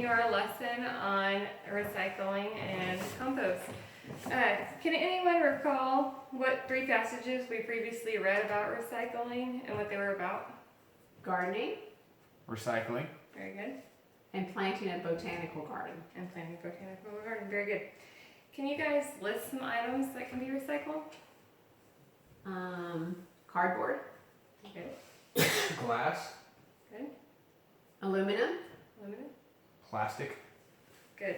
continue our lesson on recycling and compost. Can anyone recall what 3 passages we previously read about recycling and what they were about? Gardening Recycling. Very good. and planting a botanical garden. And planting a botanical garden. Very good. Can you guys list some items that can be recycled? Cardboard, Good. Glass. Good. aluminum, Aluminum. Plastic. Good.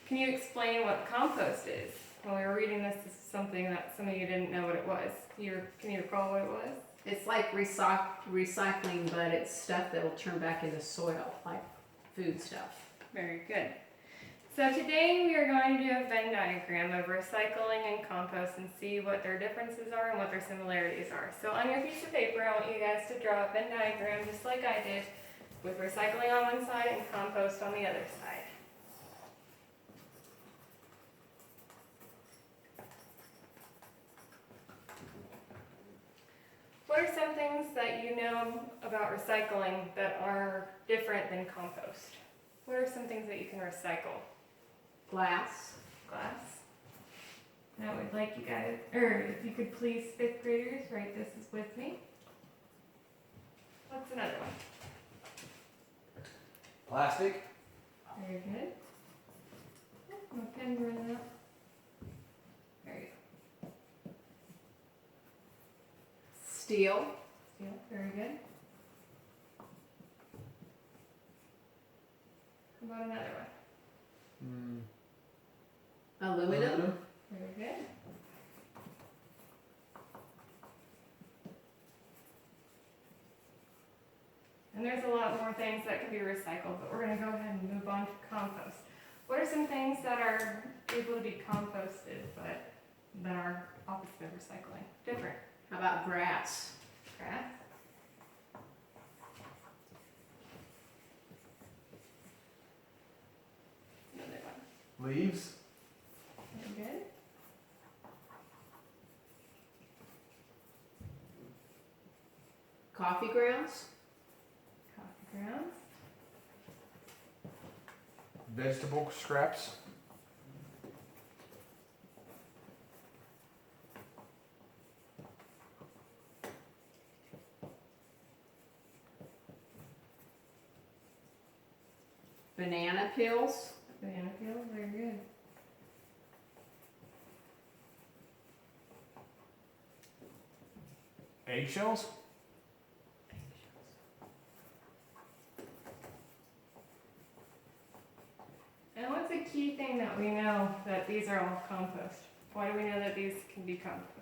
Can you explain what compost is? When we were reading this is something that some of you didn't know what it was. Can you recall what it was? it's like recycling, but it's stuff that will turn back into soil, like food stuff. Very good. So today we are going to do a Venn diagram of recycling and compost and see what their differences are and what their similarities are. So on your piece of paper, I want you guys to draw a Venn diagram just like I did, with recycling on one side and compost on the other side. What are some things that you know about recycling that are different than compost? What are some things that you can recycle? Glass, Glass. Now I would like you guys, or if you could please, 5th graders, write this is with me. What's another one? Plastic. Very good. Oh, my pen's running out. There you go. steel, Steel. Very good. How about another one? aluminum, Very good. And there's a lot more things that can be recycled, but we're going to go ahead and move on to compost. What are some things that are able to be composted, but that are opposite of recycling? Different. how about grass? Grass. Another one. Leaves. Very good. Coffee grounds, Coffee grounds. Vegetable scraps. banana peels, Banana peel. Very good. Eggshells. And what's a key thing that we know that these are all compost? Why do we know that these can be compost?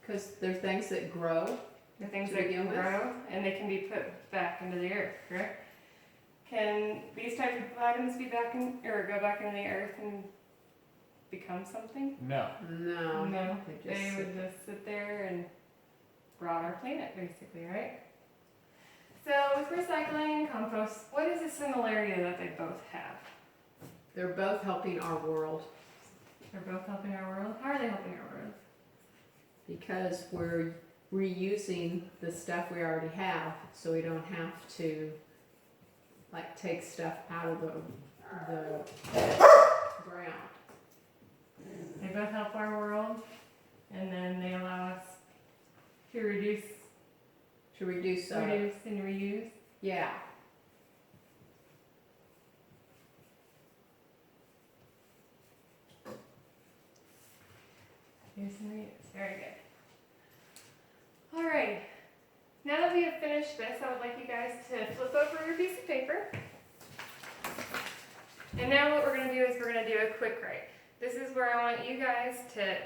because they're things that grow. The things To that begin can with? grow and they can be put back into the earth, correct? Can these types of items be back in, or go back into the earth and become something? No. No, No, they they just would just sit there and rot our planet, basically, right? So with recycling and compost, what is the similarity that they both have? they're both helping our world They're both helping our world. How are they helping our world? because we're reusing the stuff we already have, so we don't have to like take stuff out of the ground. They both help our world, and then they allow us to reduce To reduce and reuse. yeah, Use and reuse. Very good. Alright. Now that we have finished this, I would like you guys to flip over your piece of paper. And now what we're going to do is we're going to do a quick write. This is where I want you guys to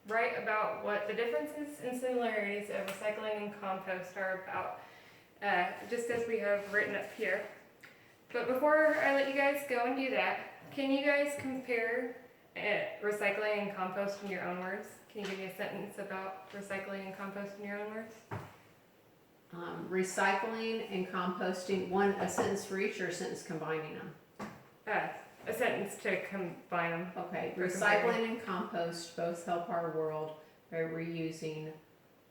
write about what the differences and similarities of recycling and compost are about, just as we have written up here. But before I let you guys go and do that, can you guys compare recycling and compost in your own words? Can you give me a sentence about recycling and compost in your own words? recycling and composting. A sentence for each, or a sentence combining them. A sentence to combine them. Okay, For recycling and compost both help our world by reusing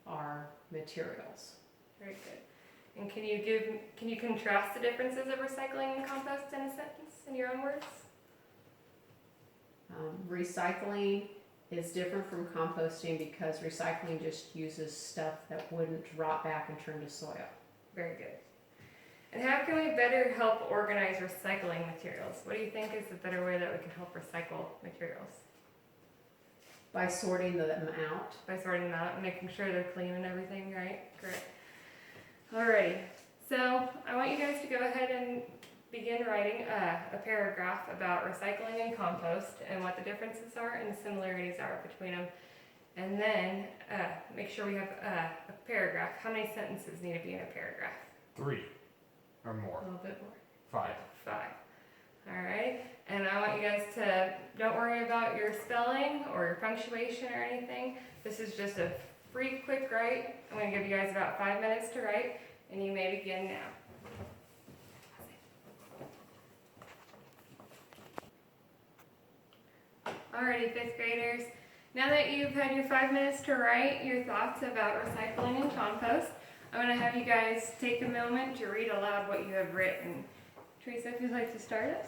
our materials. Very good. And can you contrast the differences of recycling and compost in a sentence in your own words? Recycling is different from composting because recycling just uses stuff that wouldn't rot back and turn to soil. Very good. And how can we better help organize recycling materials? What do you think is a better way that we can help recycle materials? By sorting them out. By sorting them out and making sure they're clean and everything, right? Great. Alrighty. So I want you guys to go ahead and begin writing a paragraph about recycling and compost and what the differences are and the similarities are between them. And then make sure we have a paragraph. How many sentences need to be in a paragraph? 3 or A more. little bit more. 5. 5. All right. And I want you guys to don't worry about your spelling or your punctuation or anything. This is just a free quick write. I'm going to give you guys about 5 minutes to write, and you may begin now. Alrighty, 5th graders. Now that you've had your 5 minutes to write your thoughts about recycling and compost, I'm going to have you guys take a moment to read aloud what you have written. Teresa, if you'd like to start us.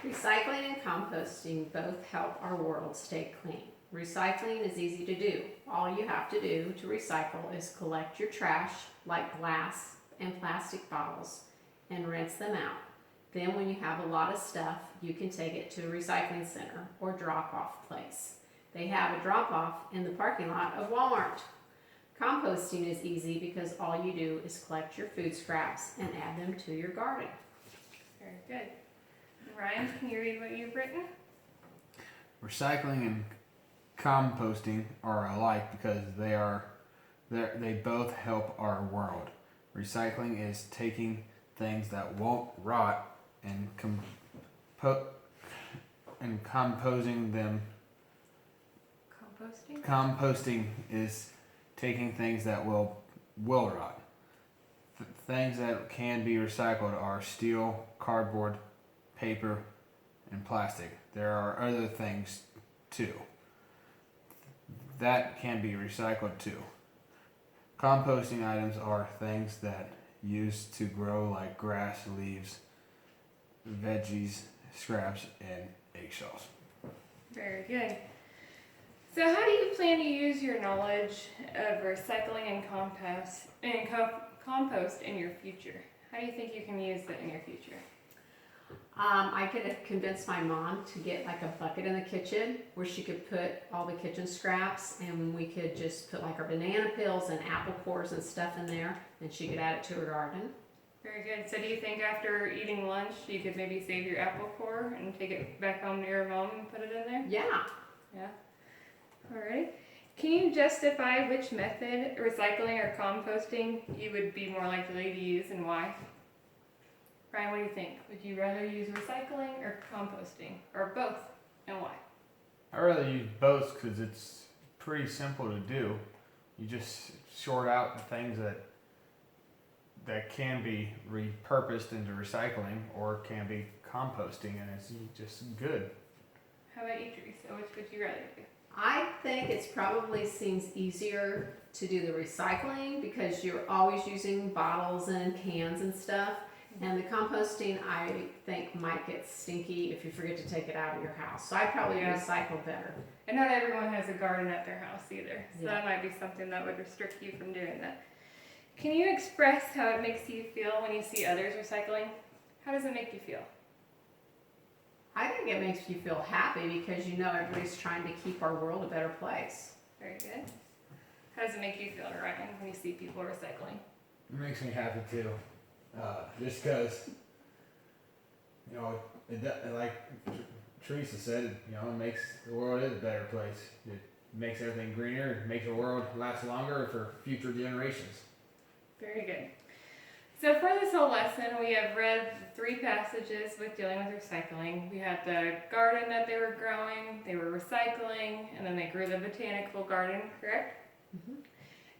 Recycling and composting both help our world stay clean. Recycling is easy to do. All you have to do to recycle is collect your trash, like glass and plastic bottles, and rinse them out. Then when you have a lot of stuff, you can take it to a recycling center or drop-off place. They have a drop-off in the parking lot of Walmart. Composting is easy because all you do is collect your food scraps and add them to your garden. Very good. Ryan, can you read what you've written? Recycling and composting are alike because they both help our world. Recycling is taking things that won't rot and composing them. Composting? Composting is taking things that will rot. Things that can be recycled are steel, cardboard, paper, and plastic. There are other things too that can be recycled too. Composting items are things that used to grow like grass, leaves, veggies, scraps, and eggshells. Very good. So how do you plan to use your knowledge of recycling and compost in your future? How do you think you can use it in your future? I could convince my mom to get like a bucket in the kitchen where she could put all the kitchen scraps, and we could just put like our banana peels and apple cores and stuff in there, and she could add it to her garden. Very good. So do you think after eating lunch you could maybe save your apple core and take it back home to your mom and put it in there? Yeah. Yeah. Alright. Can you justify which method, recycling or composting, you would be more likely to use and why? Ryan, what do you think? Would you rather use recycling or composting, or both, and why? I'd rather use both because it's pretty simple to do. You just sort out the things that can be repurposed into recycling or can be composting, and it's just good. How about you, Teresa? Which would you rather do? I think it's probably seems easier to do the recycling because you're always using bottles and cans and stuff. And the composting, I think, might get stinky if you forget to take it out of your house. So I'd probably recycle better. And not everyone has a garden at their house either, so Yeah. that might be something that would restrict you from doing that. Can you express how it makes you feel when you see others recycling? How does it make you feel? I think it makes you feel happy because you know everybody's trying to keep our world a better place. Very good. How does it make you feel, Ryan, when you see people recycling? It makes me happy too. Just because, like Teresa said, it makes the world is a better place. It makes everything greener. It makes the world last longer for future generations. Very good. So for this whole lesson, we have read 3 passages with dealing with recycling. We had the garden that they were growing, they were recycling, and then they grew the botanical garden, correct? Mm-hmm.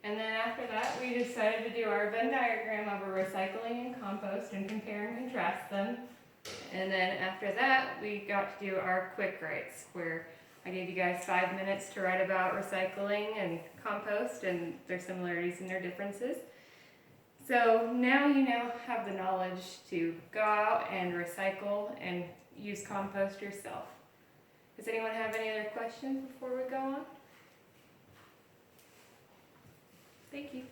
And then after that, we decided to do our Venn diagram of a recycling and compost and compare and contrast them. And then after that, we got to do our quick writes, where I gave you guys 5 minutes to write about recycling and compost and their similarities and their differences. So now you have the knowledge to go out and recycle and use compost yourself. Does anyone have any other questions before we go on? Thank you.